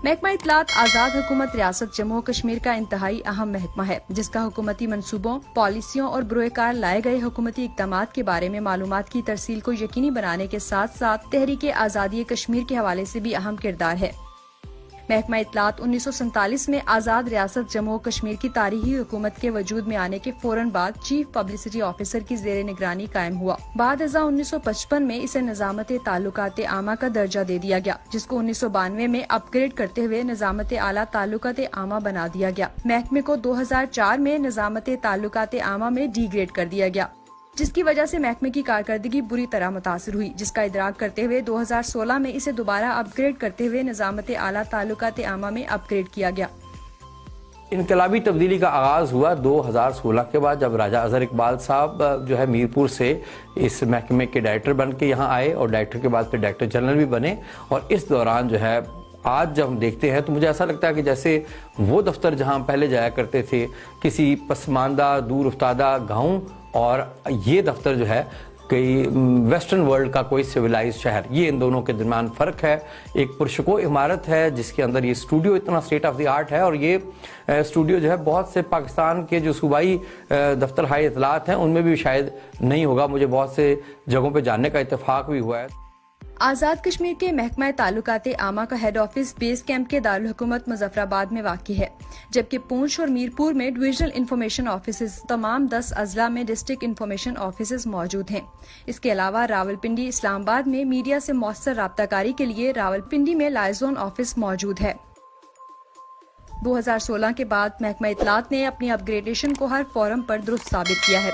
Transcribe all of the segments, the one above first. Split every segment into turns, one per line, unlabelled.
محکمہ اطلاعات آزاد حکومت ریاست جموں و کشمیر کا انتہائی اہم محکمہ ہے، جس کا حکومتی منصوبوں، پالیسیوں اور بروئے کار لائے گئے حکومتی اقدامات کے بارے میں معلومات کی ترسیل کو یقینی بنانے کے ساتھ ساتھ تحریک آزادی کشمیر کے حوالے سے بھی اہم کردار ہے۔ محکمہ اطلاعات 1947 میں آزاد ریاست جموں و کشمیر کی تاریخی حکومت کے وجود میں آنے کے فوراً بعد چیف پبلسٹی آفیسر کی زیر نگرانی قائم ہوا۔ بعد ازاں 1955 میں اسے نظامت تعلقات عامہ کا درجہ دے دیا گیا، جس کو 1992 میں اپ گریڈ کرتے ہوئے نظامت اعلیٰ تعلقات عامہ بنا دیا گیا۔ محکمے کو 2004 میں نظامت تعلقات عامہ میں ڈی گریڈ کر دیا گیا، جس کی وجہ سے محکمے کی کارکردگی بری طرح متاثر ہوئی، جس کا ادراک کرتے ہوئے 2016 میں اسے دوبارہ اپ گریڈ کرتے ہوئے نظامت اعلیٰ تعلقات عامہ میں اپ گریڈ کیا گیا۔
انقلابی تبدیلی کا آغاز ہوا 2016 کے بعد، جب راجہ اظہر اقبال صاحب جو ہے میرپور سے اس محکمے کے ڈائریکٹر بن کے یہاں آئے اور ڈائریکٹر کے بعد پھر ڈائریکٹر جنرل بھی بنے۔ اور اس دوران جو ہے آج جب ہم دیکھتے ہیں تو مجھے ایسا لگتا ہے کہ جیسے وہ دفتر جہاں پہلے جایا کرتے تھے کسی پسماندہ دور افتادہ گاؤں، اور یہ دفتر جو ہے کہ ویسٹرن ورلڈ کا کوئی سویلائز شہر، یہ ان دونوں کے درمیان فرق ہے۔ ایک پرشکو عمارت ہے جس کے اندر یہ اسٹوڈیو اتنا اسٹیٹ آف دی آرٹ ہے، اور یہ اسٹوڈیو جو ہے بہت سے پاکستان کے جو صوبائی دفتر ہائی اطلاعات ہیں ان میں بھی شاید نہیں ہوگا۔ مجھے بہت سے جگہوں پہ جاننے کا اتفاق بھی ہوا ہے۔
آزاد کشمیر کے محکمہ تعلقات عامہ کا ہیڈ آفس بیس کیمپ کے دارالحکومت مظفر آباد میں واقع ہے، جبکہ پونچھ اور میرپور میں ڈویژنل انفارمیشن آفیسز، تمام 10 اضلاع میں ڈسٹرکٹ انفارمیشن آفیسز موجود ہیں۔ اس کے علاوہ راولپنڈی، اسلام آباد میں میڈیا سے مؤثر رابطہ کاری کے لیے راولپنڈی میں لائزون آفس موجود ہے۔ 2016 کے بعد محکمہ اطلاعات نے اپنی اپ گریڈیشن کو ہر فورم پر درست ثابت کیا ہے،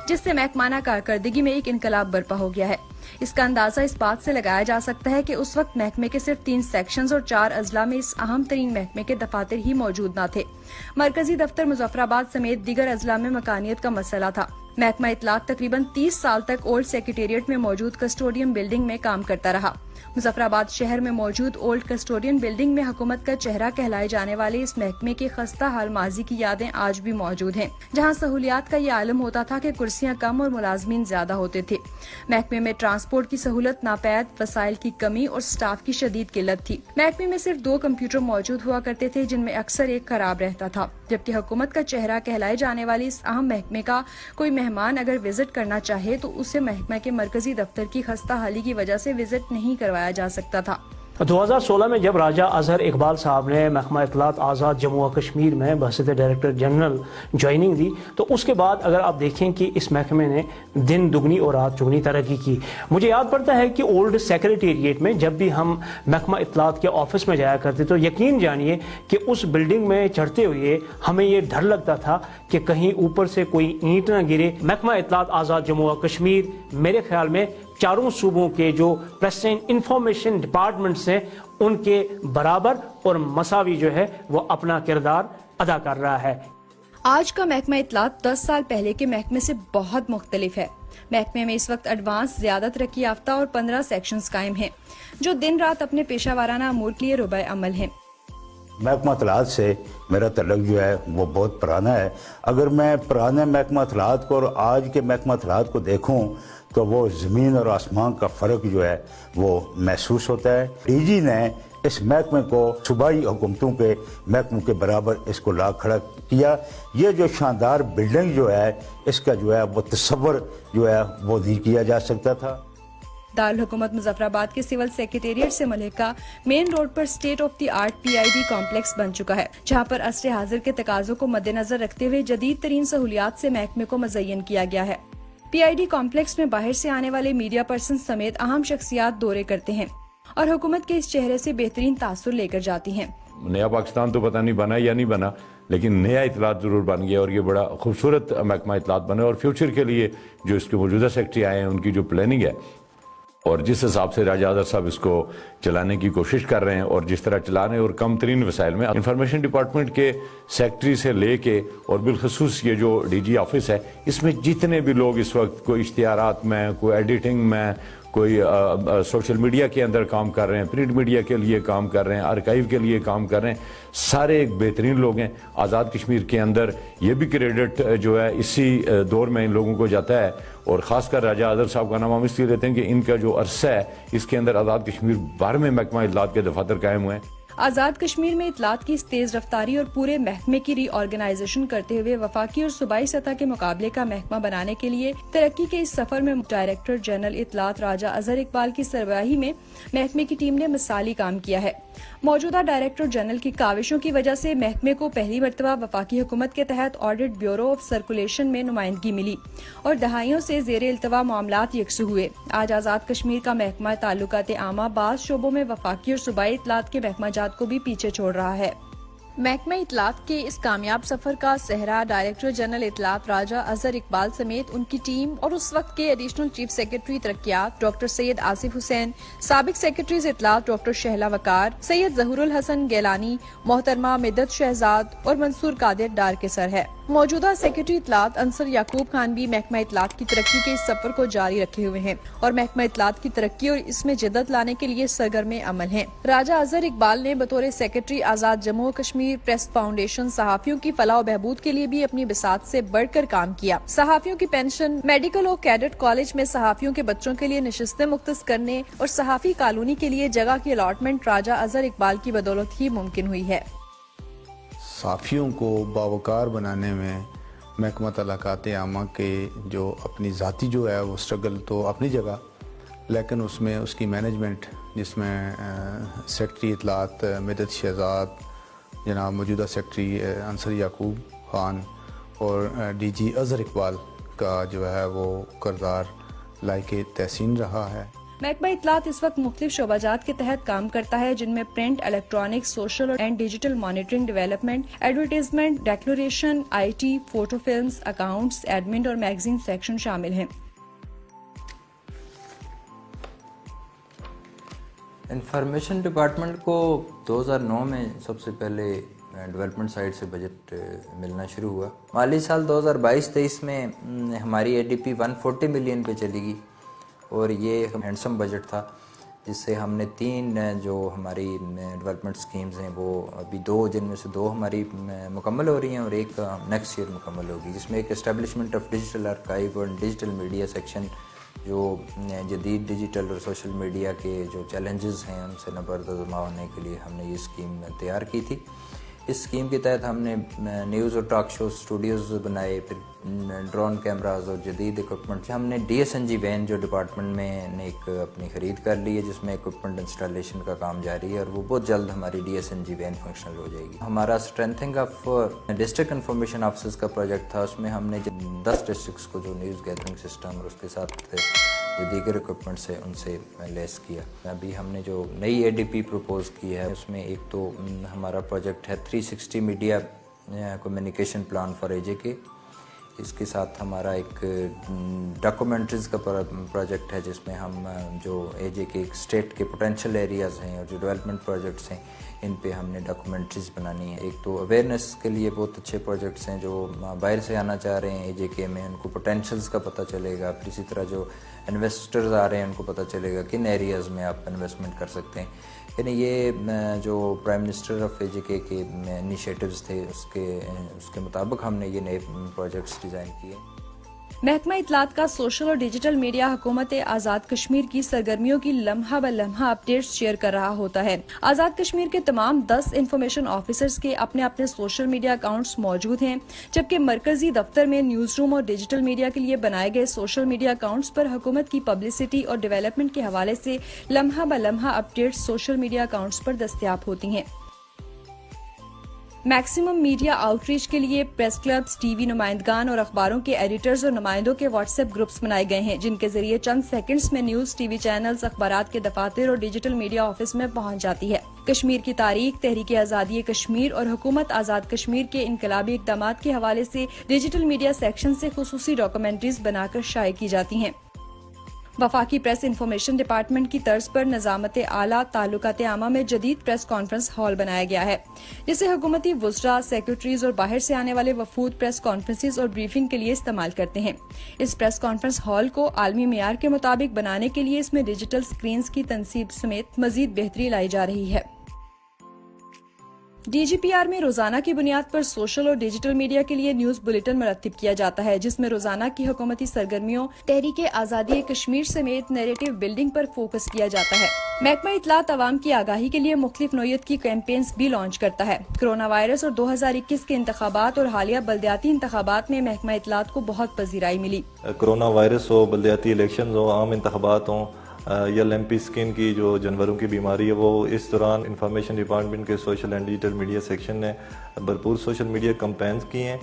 جس سے محکمانہ کارکردگی میں ایک انقلاب برپا ہو گیا ہے۔ اس کا اندازہ اس بات سے لگایا جا سکتا ہے کہ اس وقت محکمے کے صرف 3 سیکشنز اور 4 اضلاع میں اس اہم ترین محکمے کے دفاتر ہی موجود نہ تھے۔ مرکزی دفتر مظفر آباد سمیت دیگر اضلاع میں مکانیت کا مسئلہ تھا۔ محکمہ اطلاعات تقریباً 30 سال تک اولڈ سیکریٹریٹ میں موجود کسٹوڈیم بلڈنگ میں کام کرتا رہا۔ مظفر آباد شہر میں موجود اولڈ کسٹوڈین بلڈنگ میں حکومت کا چہرہ کہلائے جانے والے اس محکمے کے خستہ حال ماضی کی یادیں آج بھی موجود ہیں، جہاں سہولیات کا یہ عالم ہوتا تھا کہ کرسیاں کم اور ملازمین زیادہ ہوتے تھے۔ محکمے میں ٹرانسپورٹ کی سہولت ناپید، وسائل کی کمی اور سٹاف کی شدید قلت تھی۔ محکمے میں صرف 2 کمپیوٹر موجود ہوا کرتے تھے، جن میں اکثر ایک خراب رہتا تھا، جبکہ حکومت کا چہرہ کہلائے جانے والی اس اہم محکمے کا کوئی مہمان اگر وزٹ کرنا چاہے تو اسے محکمہ کے مرکزی دفتر کی خستہ حالی کی وجہ سے وزٹ نہیں کروایا جا سکتا تھا۔
2016 میں جب راجہ اظہر اقبال صاحب نے محکمہ اطلاعات آزاد جموں و کشمیر میں بحیثیت ڈائریکٹر جنرل جوائننگ دی، تو اس کے بعد اگر آپ دیکھیں کہ اس محکمے نے دن دگنی اور رات چگنی ترقی کی۔ مجھے یاد پڑتا ہے کہ اولڈ سیکریٹریٹ میں جب بھی ہم محکمہ اطلاعات کے آفس میں جایا کرتے تو یقین جانیے کہ اس بلڈنگ میں چڑھتے ہوئے ہمیں یہ ڈر لگتا تھا کہ کہیں اوپر سے کوئی اینٹ نہ گرے۔ محکمہ اطلاعات آزاد جموں و کشمیر میرے خیال میں چاروں صوبوں کے جو پریس اینڈ انفارمیشن ڈپارٹمنٹس ہیں ان کے برابر اور مساوی جو ہے وہ اپنا کردار ادا کر رہا ہے۔
آج کا محکمہ اطلاعات 10 سال پہلے کے محکمے سے بہت مختلف ہے۔ محکمے میں اس وقت ایڈوانس، زیادہ ترقی یافتہ اور 15 سیکشنز قائم ہیں، جو دن رات اپنے پیشہ ورانہ امور کے لیے ربع عمل ہیں۔
محکمہ اطلاعات سے میرا تعلق جو ہے وہ بہت پرانا ہے۔ اگر میں پرانے محکمہ اطلاعات کو اور آج کے محکمہ اطلاعات کو دیکھوں تو وہ زمین اور آسمان کا فرق جو ہے وہ محسوس ہوتا ہے۔ ڈی جی نے اس محکمے کو صوبائی حکومتوں کے محکموں کے برابر اس کو لا کھڑا کیا۔ یہ جو شاندار بلڈنگ جو ہے اس کا جو ہے وہ تصور جو ہے وہ نہیں کیا جا سکتا تھا۔
دارالحکومت مظفر آباد کے سول سیکریٹریٹ سے ملحقہ مین روڈ پر state of the art PID complex بن چکا ہے، جہاں پر عصر حاضر کے تقاضوں کو مد نظر رکھتے ہوئے جدید ترین سہولیات سے محکمے کو مزین کیا گیا ہے۔ PID کمپلیکس میں باہر سے آنے والے میڈیا پرسن سمیت اہم شخصیات دورے کرتے ہیں اور حکومت کے اس چہرے سے بہترین تاثر لے کر جاتی ہیں۔
نیا پاکستان تو پتہ نہیں بنا یا نہیں بنا، لیکن نیا اطلاعات ضرور بن گیا اور یہ بڑا خوبصورت محکمہ اطلاعات بنا، اور فیوچر کے لیے جو اس کے موجودہ سیکرٹری آئے ہیں ان کی جو پلاننگ ہے اور جس حساب سے راجہ اظہر صاحب اس کو چلانے کی کوشش کر رہے ہیں اور جس طرح چلا رہے ہیں، اور کم ترین وسائل میں انفارمیشن ڈپارٹمنٹ کے سیکرٹری سے لے کے اور بالخصوص یہ جو DG آفس ہے، اس میں جتنے بھی لوگ اس وقت کوئی اشتہارات میں، کوئی ایڈیٹنگ میں، کوئی سوشل میڈیا کے اندر کام کر رہے ہیں، پرنٹ میڈیا کے لیے کام کر رہے ہیں، آرکائیو کے لیے کام کر رہے ہیں، سارے ایک بہترین لوگ ہیں۔ آزاد کشمیر کے اندر یہ بھی کریڈٹ جو ہے اسی دور میں ان لوگوں کو جاتا ہے، اور خاص کر راجہ اظہر صاحب کا نام ہم اس لیے لیتے ہیں کہ ان کا جو عرصہ ہے اس کے اندر آزاد کشمیر بھر میں محکمہ اطلاعات کے دفاتر قائم ہوئے ہیں۔
आज़ाद कश्मीर में इतलात की इस तेज रफ्तारी और पूरे महकमे की रीऑर्गेनाइजेशन करते हुए वफाकी और सूबाई सतह के मुकाबले का महकमा बनाने के लिए तरक्की के इस सफर में डायरेक्टर जनरल इतलात राजा अजहर इकबाल की सरबराही में महकमे की टीम ने मिसाली काम किया है। मौजूदा डायरेक्टर जनरल की काविशों की वजह से महकमे को पहली मरतबा वफाकी हुकूमत के तहत ऑडिट ब्यूरो ऑफ सर्कुलेशन में नुमाइंदगी मिली और दहाइयों से जेर इल्तवा मामलात यकसू हुए। आज आज़ाद कश्मीर का महकमा ताल्लुकात आमा बाज़ शोबों में वफाकी और सूबाई इतलात के महकमा जात को भी पीछे छोड़ रहा है। महकमा इतलात के इस कामयाब सफर का सेहरा डायरेक्टर जनरल इतलात राजा अजहर इकबाल समेत उनकी टीम और उस वक्त के एडिशनल चीफ सेक्रेटरी तरक्यात डॉक्टर सैयद आसिफ हुसैन, साबिक सेक्रेटरीज इतलात डॉक्टर शहला वकार, सैयद जहूरुल हसन गैलानी, मोहतरमा मिदत शहजाद और मंसूर कादिर डार के सर है। मौजूदा सेक्रेटरी इतलात अंसर याकूब खान भी महकमा इतलात की तरक्की के इस सफर को जारी रखे हुए हैं और महकमा इतलात की तरक्की और इसमें जिद्दत लाने के लिए सरगर्म अमल हैं। राजा अजहर इकबाल ने बतौर सेक्रेटरी आज़ाद जम्मू और कश्मीर प्रेस फाउंडेशन सहाफियों की फलाह और बहबूद के लिए भी अपनी बिसात से बढ़कर काम किया। सहाफियों की पेंशन, मेडिकल और कैडेट कॉलेज में सहाफियों के बच्चों के लिए नशिस्तें मुख्तस करने और सहाफी कॉलोनी के लिए जगह की अलॉटमेंट राजा अजहर इकबाल की बदौलत ही मुमकिन हुई है।
सहाफ़ियों को बावकार बनाने में महकमा तलाक़ात आमा के जो अपनी ज़ाती जो है वो स्ट्रगल तो अपनी जगह, लेकिन उसमें उसकी मैनेजमेंट जिसमें सेक्रेटरी इतलात मिदत शहजाद, जनाब मौजूदा सेक्रेटरी अंसर याकूब ख़ान और डीजी अज़हर इकबाल का जो है वो किरदार लायक तहसीन रहा है।
महकमा इतलात इस वक्त मुख्तलिफ शोबाजात के तहत काम करता है जिनमें print, electronics, social and digital monitoring, development, advertisement, declaration, IT, photo films, accounts, admin और मैगजीन सेक्शन शामिल हैं।
इंफॉर्मेशन डिपार्टमेंट को 2009 में सबसे पहले डेवलपमेंट साइड से बजट मिलना शुरू हुआ। माली साल 2022-23 में हमारी ADP 140 मिलियन पे चली गई और ये हैंडसम बजट था जिससे हमने 3 जो हमारी डेवलपमेंट स्कीम्स हैं वो अभी 2 जिनमें से 2 हमारी मुकम्मल हो रही हैं और एक नेक्स्ट ईयर मुकम्मल होगी, जिसमें एक एस्टेब्लिशमेंट ऑफ डिजिटल आर्काइव और डिजिटल मीडिया सेक्शन जो जदीद डिजिटल और सोशल मीडिया के जो चैलेंजेस हैं उनसे नबर्द होने के लिए हमने ये स्कीम तैयार की थी। इस स्कीम के तहत हमने न्यूज़ और टॉक शो स्टूडियोज़ बनाए, फिर ड्रोन कैमराज और जदीद इक्विपमेंट। हमने DSNG वैन जो डिपार्टमेंट में ने एक अपनी ख़रीद कर ली है जिसमें इक्विपमेंट इंस्टॉलेशन का काम जारी है और वो बहुत जल्द हमारी DSNG वैन फंक्शनल हो जाएगी। हमारा strengthening of district information officers का प्रोजेक्ट था, उसमें हमने 10 डिस्ट्रिक्ट्स को जो न्यूज़ गैदरिंग सिस्टम और उसके साथ जो दीगर इक्विपमेंट्स है उनसे लेस किया। अभी हमने जो नई ADP प्रपोज की है उसमें एक तो हमारा प्रोजेक्ट है 360 media communication plan for AJK। इसके साथ हमारा एक डॉक्यूमेंट्रीज़ का प्रोजेक्ट है जिसमें हम जो AJK स्टेट के पोटेंशियल एरियाज़ हैं और जो डेवलपमेंट प्रोजेक्ट्स हैं इन पे हमने डॉक्यूमेंट्रीज़ बनानी है। एक तो अवेयरनेस के लिए बहुत अच्छे प्रोजेक्ट्स हैं जो बाहर से आना चाह रहे हैं AJK में, उनको पोटेंशियल्स का पता चलेगा। फिर इसी तरह जो इन्वेस्टर्स आ रहे हैं उनको पता चलेगा किन एरियाज़ में आप इन्वेस्टमेंट कर सकते हैं। यानी ये जो प्राइम मिनिस्टर ऑफ AJK के इनिशिएटिव्स थे उसके मुताबिक हमने ये नए प्रोजेक्ट्स डिज़ाइन किए।
महकमा इतलात का सोशल और डिजिटल मीडिया हुकूमत आज़ाद कश्मीर की सरगर्मियों की लम्हा ब लम्हा अपडेट्स शेयर कर रहा होता है। आज़ाद कश्मीर के तमाम 10 इंफॉर्मेशन ऑफिसर्स के अपने अपने सोशल मीडिया अकाउंट्स मौजूद हैं, जबकि मरकजी दफ्तर में न्यूज रूम और डिजिटल मीडिया के लिए बनाए गए सोशल मीडिया अकाउंट्स पर हुकूमत की पब्लिसिटी और डेवलपमेंट के हवाले से लम्हा ब लम्हा अपडेट्स सोशल मीडिया अकाउंट्स पर दस्तयाब होती हैं। मैक्सिमम मीडिया आउटरीच के लिए प्रेस क्लब्स, TV नुमाइंदगान और अखबारों के एडिटर्स और नुमाइंदों के WhatsApp ग्रुप्स बनाए गए हैं जिनके जरिए चंद सेकंड्स में न्यूज, TV चैनल्स, अखबारात के दफातर और डिजिटल मीडिया ऑफिस में पहुंच जाती है। कश्मीर की तारीख, तहरीक आज़ादी कश्मीर और हुकूमत आज़ाद कश्मीर के इनकलाबी इक़दामात के हवाले से डिजिटल मीडिया सेक्शन से खुसूसी डॉक्यूमेंट्रीज बनाकर शाये की जाती हैं। वफाकी प्रेस इंफॉर्मेशन डिपार्टमेंट की तर्ज पर निज़ामत आला ताल्लुकात आमा में जदीद प्रेस कॉन्फ्रेंस हॉल बनाया गया है जिसे हुकूमती वुज़रा, सेक्रेटरीज और बाहर से आने वाले वफूद प्रेस कॉन्फ्रेंसेस और ब्रीफिंग के लिए इस्तेमाल करते हैं। इस प्रेस कॉन्फ्रेंस हॉल को आलमी मेयार के मुताबिक बनाने के लिए इसमें डिजिटल स्क्रीन्स की तनसीब समेत मजीद बेहतरी लाई जा रही है। DGPR में रोजाना की बुनियाद पर सोशल और डिजिटल मीडिया के लिए न्यूज बुलेटिन मरतब किया जाता है, जिसमें रोजाना की हुकूमती सरगर्मियों, तहरीक आज़ादी कश्मीर समेत नैरेटिव बिल्डिंग पर फोकस किया जाता है। महकमा इत्तलात अवाम की आगाही के लिए मुख्तलिफ नौयत की कैंपेन्स भी लॉन्च करता है। कोरोना वायरस और 2021 के इंतखाबात और हालिया बल्दियाती इंतखाबात में महकमा इत्तलात को बहुत पजीराई मिली।
कोरोना वायरस हो, बल्दियाती इलेक्शन हो, आम इंतखाबात हों या लैम्पी स्किन की जो जानवरों की बीमारी है, वो इस दौरान इंफॉर्मेशन डिपार्टमेंट के social and digital media section ने भरपूर सोशल मीडिया कैंपेन्स किए हैं।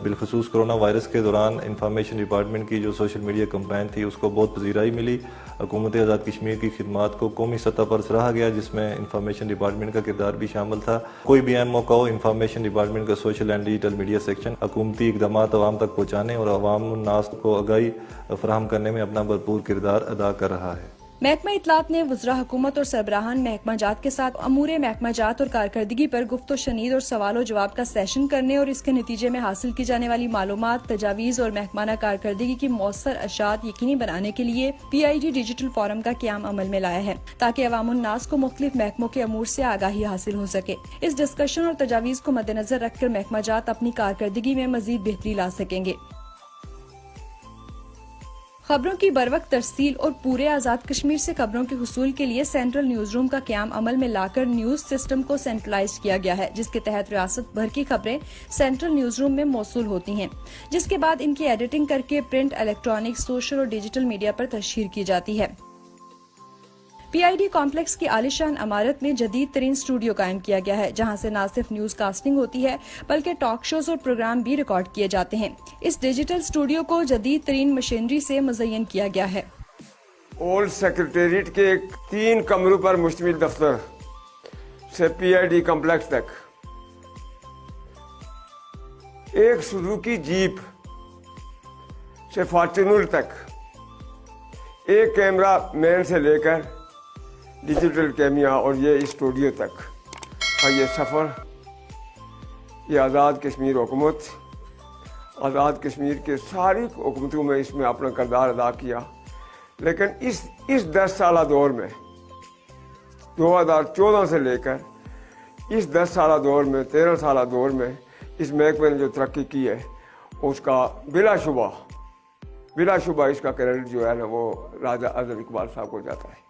बिलखसूस कोरोना वायरस के दौरान इंफॉर्मेशन डिपार्टमेंट की जो सोशल मीडिया कैंपेन थी उसको बहुत पजीराई मिली। हुकूमत आज़ाद कश्मीर की खिदमात को कौमी सतह पर सराहा गया, जिसमें इंफॉर्मेशन डिपार्टमेंट का किरदार भी शामिल था। कोई भी अहम मौका हो, इंफॉर्मेशन डिपार्टमेंट का social and digital media section हुकूमती इक़दामात आवाम तक पहुँचाने और अवाम नास को आगाही फराहम करने में अपना भरपूर किरदार अदा कर रहा है।
महकमा इत्तलात ने वज़रा हुकूमत और सरबराहान महकमा जात के साथ अमूरे महकमा जात और कारकर्दगी पर गुफ्तो शनीद और सवाल जवाब का सेशन करने और इसके नतीजे में हासिल की जाने वाली मालूमात, तजावीज़ और महकमाना कारकर्दगी की मौसर अशात यकीनी बनाने के लिए PID डिजिटल फोरम का क़याम अमल में लाया है, ताकि अवामुन नास को मुख्तलिफ महकमों के अमूर से आगाही हासिल हो सके। इस डिस्कशन और तजावीज़ को मद्देनजर रखकर महकमा जात अपनी कारकर्दगी में मजीद बेहतरी ला सकेंगे। खबरों की बरवक्त तरसील और पूरे आज़ाद कश्मीर से खबरों के हुसूल के लिए सेंट्रल न्यूज रूम का क़याम अमल में लाकर न्यूज सिस्टम को सेंट्रलाइज किया गया है, जिसके तहत रियासत भर की खबरें सेंट्रल न्यूज रूम में मौसूल होती हैं, जिसके बाद इनकी एडिटिंग करके प्रिंट, इलेक्ट्रॉनिक, सोशल और डिजिटल मीडिया पर तशहीर की जाती है। PID कॉम्प्लेक्स की आलिशान इमारत में जदीद तरीन स्टूडियो कायम किया गया है, जहां से न सिर्फ न्यूज कास्टिंग होती है बल्कि टॉक शोज और प्रोग्राम भी रिकॉर्ड किए जाते हैं। इस डिजिटल स्टूडियो को जदीद तरीन मशीनरी से मुज़य्यन किया गया है।
ओल्ड सेक्रेटेरिएट के 3 कमरों पर मुश्तमिल दफ्तर से PID कॉम्प्लेक्स तक, एक सुजुकी जीप से फॉर्च्यूनर तक, एक कैमरा मैन से लेकर डिजिटल कैमिया और ये स्टूडियो तक का ये सफ़र, ये आज़ाद कश्मीर हुकूमत, आज़ाद कश्मीर के सारी हुकूमतों में इसमें अपना किरदार अदा किया। लेकिन इस 10 साल दौर में 2014 से लेकर इस 10 साल दौर में 13 साल दौर में इस महकमे ने जो तरक्की की है उसका बिलाशुबा इसका क्रेडिट जो है ना वो राजा अजहर इकबाल साहब को जाता है।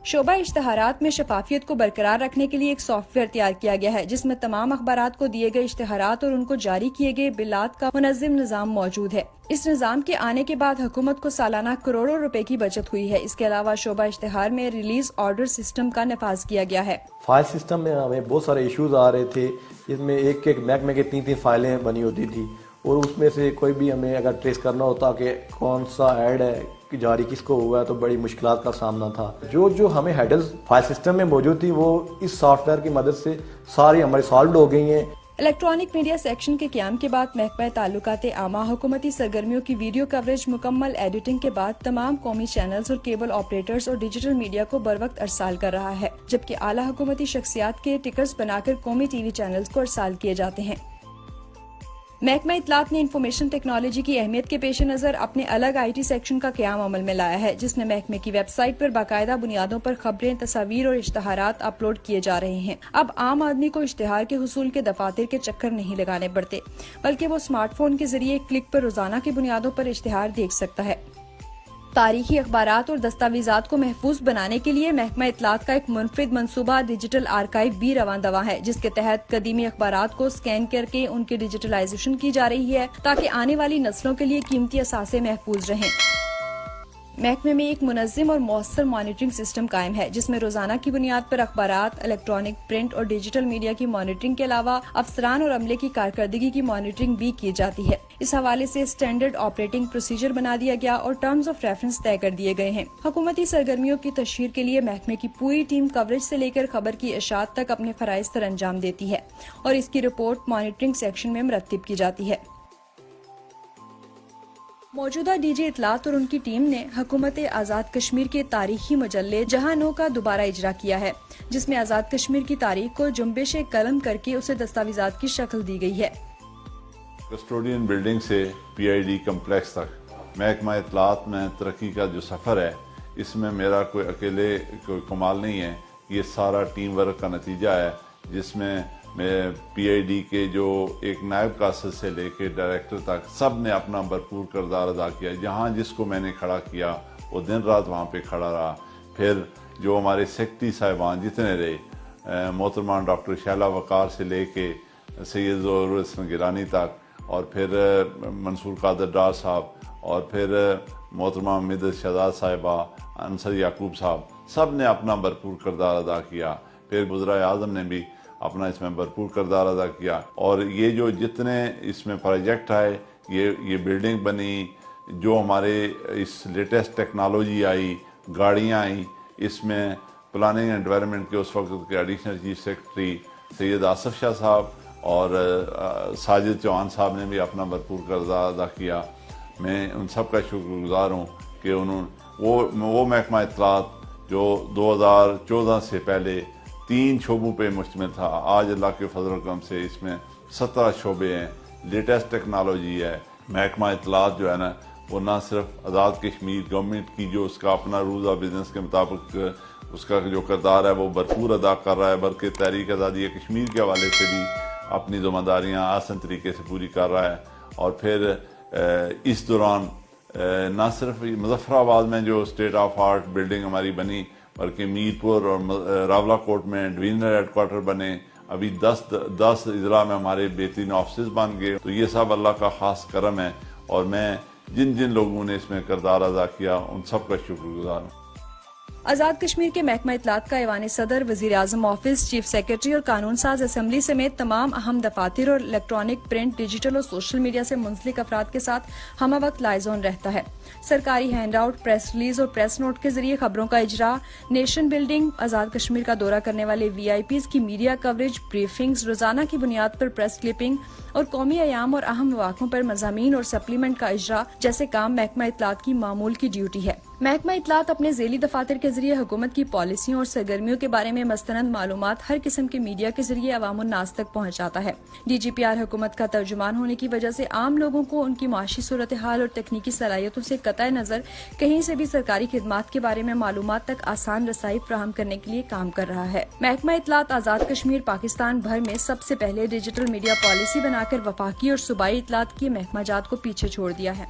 शोबा इश्तहारात में शफाफियत को बरकरार रखने के लिए एक सॉफ्टवेयर तैयार किया गया है, जिसमें तमाम अखबारात को दिए गए इश्तहारात और उनको जारी किए गए बिलात का मुनज़्ज़म निज़ाम मौजूद है। इस निज़ाम के आने के बाद हुकूमत को सालाना करोड़ों रुपए की बचत हुई है। इसके अलावा शोबा इश्तहार में रिलीज ऑर्डर सिस्टम का नफाज किया गया है।
फाइल सिस्टम में हमें बहुत सारे इश्यूज आ रहे थे, जिसमें एक महकमे के 3 फाइलें बनी होती थी और उसमें से कोई भी हमें अगर ट्रेस करना होता कि कौन सा ऐड है जारी किसको हुआ है, तो बड़ी मुश्किलात का सामना था। जो हमें हेडर्स फाइल सिस्टम में मौजूद थी वो इस सॉफ्टवेयर की मदद से सारी हमारी सॉल्व हो गई हैं।
इलेक्ट्रॉनिक मीडिया सेक्शन के क़याम के बाद महकमा ताल्लुकात आमा हुकूमती सरगर्मियों की वीडियो कवरेज मुकम्मल एडिटिंग के बाद तमाम कौमी चैनल्स और केबल ऑपरेटर्स और डिजिटल मीडिया को बर वक्त अरसाल कर रहा है, जबकि आला हुकूमती शख्सियात के टिकट्स बनाकर कौमी TV चैनल्स को अरसाल किए जाते हैं। महकमा इत्तलात ने इंफॉर्मेशन टेक्नोलॉजी की अहमियत के पेश नज़र अपने अलग IT सेक्शन का क़याम अमल में लाया है, जिसमें महकमे की वेबसाइट पर बाकायदा बुनियादों पर खबरें, तस्वीर और इश्तहारात अपलोड किए जा रहे हैं। अब आम आदमी को इश्तहार के हुसूल के दफातर के चक्कर नहीं लगाने पड़ते, बल्कि वो स्मार्टफोन के जरिए एक क्लिक पर रोजाना की बुनियादों पर इश्तहार देख सकता है। तारीखी अखबारात और दस्तावेजात को महफूज बनाने के लिए महकमा इत्तलात का एक मुनफरिद मंसूबा डिजिटल आर्काइव भी रवां दवा है, जिसके तहत कदीमी अखबारात को स्कैन करके उनकी डिजिटलाइजेशन की जा रही है, ताकि आने वाली नस्लों के लिए कीमती असासे महफूज रहें। महकमे में एक मुनज़्ज़म और मौसर मॉनिटरिंग सिस्टम कायम है, जिसमें रोजाना की बुनियाद पर अखबारात, इलेक्ट्रॉनिक, प्रिंट और डिजिटल मीडिया की मॉनिटरिंग के अलावा अफसरान और अमले की कारकर्दगी की मॉनिटरिंग भी की जाती है। इस हवाले से स्टैंडर्ड ऑपरेटिंग प्रोसीजर बना दिया गया और टर्म्स ऑफ रेफरेंस तय कर दिए गए हैं। हुकूमती सरगर्मियों की तशहीर के लिए महकमे की पूरी टीम कवरेज से लेकर खबर की इशाअत तक अपने फराइज सर अंजाम देती है और इसकी रिपोर्ट मॉनिटरिंग सेक्शन में मरतब की जाती है। मौजूदा DG इत्तलात और उनकी टीम ने हुकूमत आज़ाद कश्मीर के तारीखी मजल्ले जहां 9 का दोबारा इजरा किया है, जिसमें आज़ाद कश्मीर की तारीख को जुम्बिश कलम करके उसे दस्तावेजात की शक्ल दी गई है।
कस्टोडियन बिल्डिंग से PID कम्प्लेक्स तक महकमा इत्तलात में तरक्की का जो सफ़र है, इसमें मेरा कोई अकेले कोई कमाल नहीं है, ये सारा टीम वर्क का नतीजा है, जिसमें PID کے جو ایک نائب قاصد سے لے کے ڈائریکٹر تک سب نے اپنا بھرپور کردار ادا کیا. جہاں جس کو میں نے کھڑا کیا وہ دن رات وہاں پہ کھڑا رہا. پھر جو ہمارے سیکرٹری صاحبان جتنے رہے، محترمہ ڈاکٹر شیلا وقار سے لے کے سید ظہور حسن گیلانی تک، اور پھر منصور قادر ڈار صاحب، اور پھر محترمہ مدت شہزاد صاحبہ، انصر یعقوب صاحب، سب نے اپنا بھرپور کردار ادا کیا. پھر وزرائے اعظم نے بھی اپنا اس میں بھرپور کردار ادا کیا. اور یہ جو جتنے اس میں پروجیکٹ آئے، یہ بلڈنگ بنی، جو ہمارے اس لیٹسٹ ٹیکنالوجی آئی، گاڑیاں آئیں، اس میں پلاننگ اینڈ ڈیولپمنٹ کے اس وقت کے ایڈیشنل چیف سیکرٹری سید آصف شاہ صاحب اور ساجد چوہان صاحب نے بھی اپنا بھرپور کردار ادا کیا. میں ان سب کا شکر گزار ہوں کہ وہ محکمہ اطلاعات جو 2014 سے پہلے 3 شعبوں پہ مشتمل تھا، آج اللہ کے فضل و کرم سے اس میں 17 شعبے ہیں، لیٹسٹ ٹیکنالوجی ہے. محکمہ اطلاعات جو ہے نا، وہ نہ صرف آزاد کشمیر گورنمنٹ کی جو اس کا اپنا رولز آف بزنس کے مطابق اس کا جو کردار ہے وہ بھرپور ادا کر رہا ہے، بلکہ تحریک آزادی کشمیر کے حوالے سے بھی اپنی ذمہ داریاں آسان طریقے سے پوری کر رہا ہے. اور پھر اس دوران نہ صرف مظفر آباد میں جو اسٹیٹ آف آرٹ بلڈنگ ہماری بنی، بلکہ میر پور اور راولہ کوٹ میں ڈویژنل ہیڈ کوارٹر بنے. ابھی 10 اضلاع میں ہمارے بہترین آفسز بن گئے. تو یہ سب اللہ کا خاص کرم ہے، اور میں جن لوگوں نے اس میں کردار ادا کیا ان سب کا شکر گزار ہوں.
آزاد کشمیر کے محکمہ اطلاعات کا ایوان صدر، وزیر اعظم آفس، چیف سیکرٹری اور قانون ساز اسمبلی سمیت تمام اہم دفاتر اور الیکٹرانک، پرنٹ، ڈیجیٹل اور سوشل میڈیا سے منسلک افراد کے ساتھ ہمہ وقت لائزون رہتا ہے. سرکاری ہینڈ آؤٹ، پریس ریلیز اور پریس نوٹ کے ذریعے خبروں کا اجراء، نیشن بلڈنگ، آزاد کشمیر کا دورہ کرنے والے VIPs کی میڈیا کوریج، بریفنگز، روزانہ کی بنیاد پر پریس کلپنگ اور قومی ایام اور اہم مواقعوں پر مضامین اور سپلیمنٹ کا اجراء جیسے کام محکمہ اطلاعات کی معمول کی ڈیوٹی ہے. محکمہ اطلاعات اپنے ذیلی دفاتر کے ذریعے حکومت کی پالیسیوں اور سرگرمیوں کے بارے میں مستند معلومات ہر قسم کے میڈیا کے ذریعے عوام الناس تک پہنچاتا ہے. DGPR حکومت کا ترجمان ہونے کی وجہ سے عام لوگوں کو ان کی معاشی صورتحال اور تکنیکی صلاحیتوں سے قطع نظر کہیں سے بھی سرکاری خدمات کے بارے میں معلومات تک آسان رسائی فراہم کرنے کے لیے کام کر رہا ہے. محکمہ اطلاعات آزاد کشمیر پاکستان بھر میں سب سے پہلے ڈیجیٹل میڈیا پالیسی بنا کر وفاقی اور صوبائی اطلاعات کی محکمہ جات کو پیچھے چھوڑ دیا ہے.